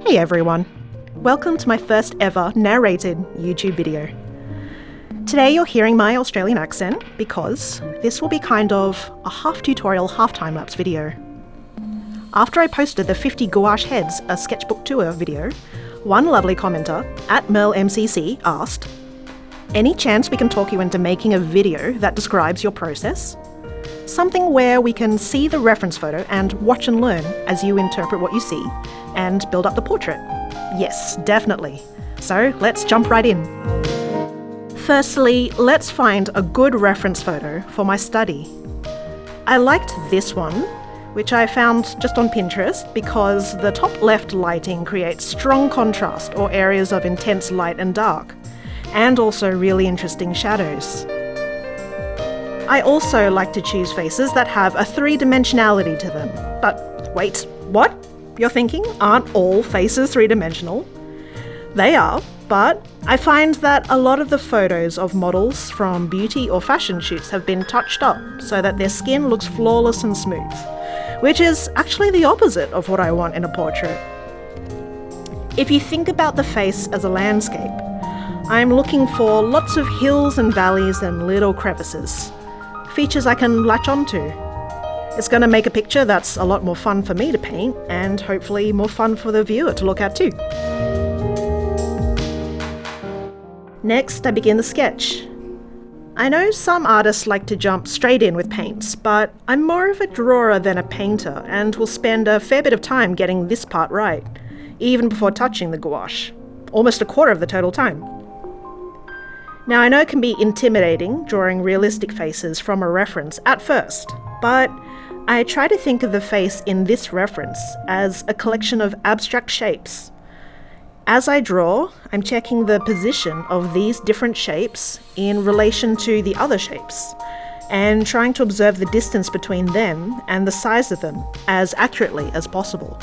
Hey everyone, welcome to my first ever narrated YouTube video. Today you're hearing my Australian accent because this will be kind of a half tutorial, half time-lapse video. After I posted the 50 gouache heads a sketchbook tour video, one lovely commenter, @MERLMCC, asked, "Any chance we can talk you into making a video that describes your process? Something where we can see the reference photo and watch and learn as you interpret what you see and build up the portrait." Yes, definitely. So let's jump right in. Firstly, let's find a good reference photo for my study. I liked this one, which I found just on Pinterest because the top left lighting creates strong contrast or areas of intense light and dark, and also really interesting shadows. I also like to choose faces that have a three-dimensionality to them. But wait, what? You're thinking, aren't all faces three-dimensional? They are, but I find that a lot of the photos of models from beauty or fashion shoots have been touched up so that their skin looks flawless and smooth, which is actually the opposite of what I want in a portrait. If you think about the face as a landscape, I'm looking for lots of hills and valleys and little crevices, features I can latch onto. It's going to make a picture that's a lot more fun for me to paint and hopefully more fun for the viewer to look at too. Next, I begin the sketch. I know some artists like to jump straight in with paints, but I'm more of a drawer than a painter and will spend a fair bit of time getting this part right, even before touching the gouache, almost a quarter of the total time. Now I know it can be intimidating drawing realistic faces from a reference at first, but I try to think of the face in this reference as a collection of abstract shapes. As I draw, I'm checking the position of these different shapes in relation to the other shapes, and trying to observe the distance between them and the size of them as accurately as possible.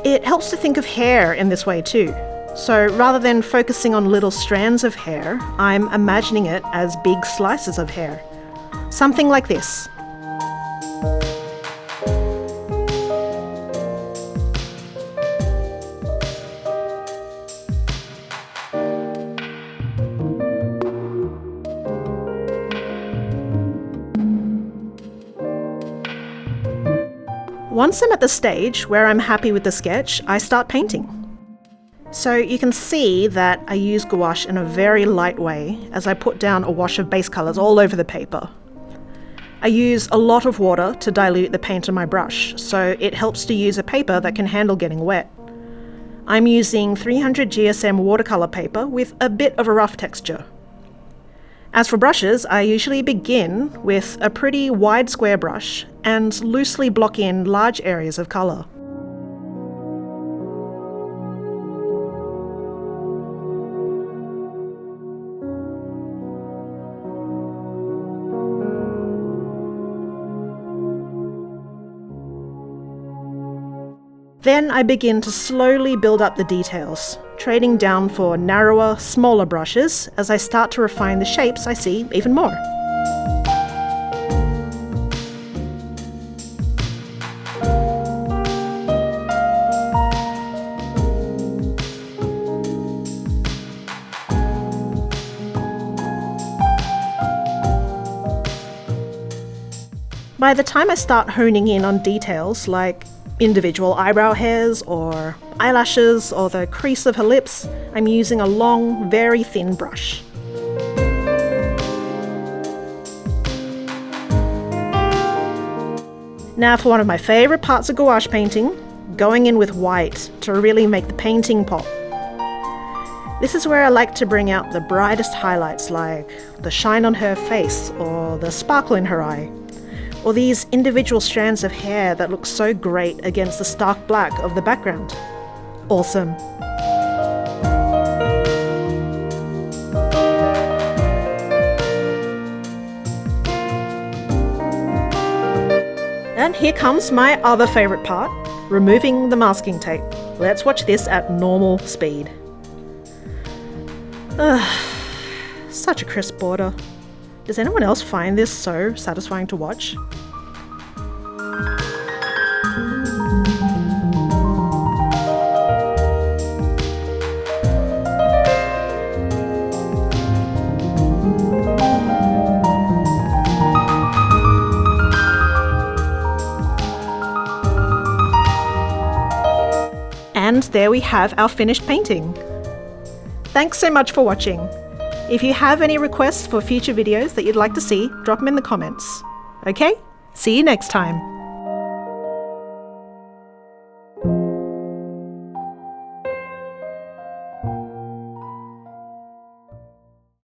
It helps to think of hair in this way too. So rather than focusing on little strands of hair, I'm imagining it as big slices of hair. Something like this. Once I'm at the stage where I'm happy with the sketch, I start painting. So you can see that I use gouache in a very light way as I put down a wash of base colours all over the paper. I use a lot of water to dilute the paint on my brush, so it helps to use a paper that can handle getting wet. I'm using 300 GSM watercolour paper with a bit of a rough texture. As for brushes, I usually begin with a pretty wide square brush and loosely block in large areas of colour. Then I begin to slowly build up the details, trading down for narrower, smaller brushes as I start to refine the shapes I see even more. By the time I start honing in on details like individual eyebrow hairs or eyelashes or the crease of her lips, I'm using a long, very thin brush. Now for one of my favourite parts of gouache painting, going in with white to really make the painting pop. This is where I like to bring out the brightest highlights like the shine on her face or the sparkle in her eye, or these individual strands of hair that look so great against the stark black of the background. Awesome. And here comes my other favourite part, removing the masking tape. Let's watch this at normal speed. Such a crisp border. Does anyone else find this so satisfying to watch? And there we have our finished painting. Thanks so much for watching. If you have any requests for future videos that you'd like to see, drop them in the comments. Okay? See you next time.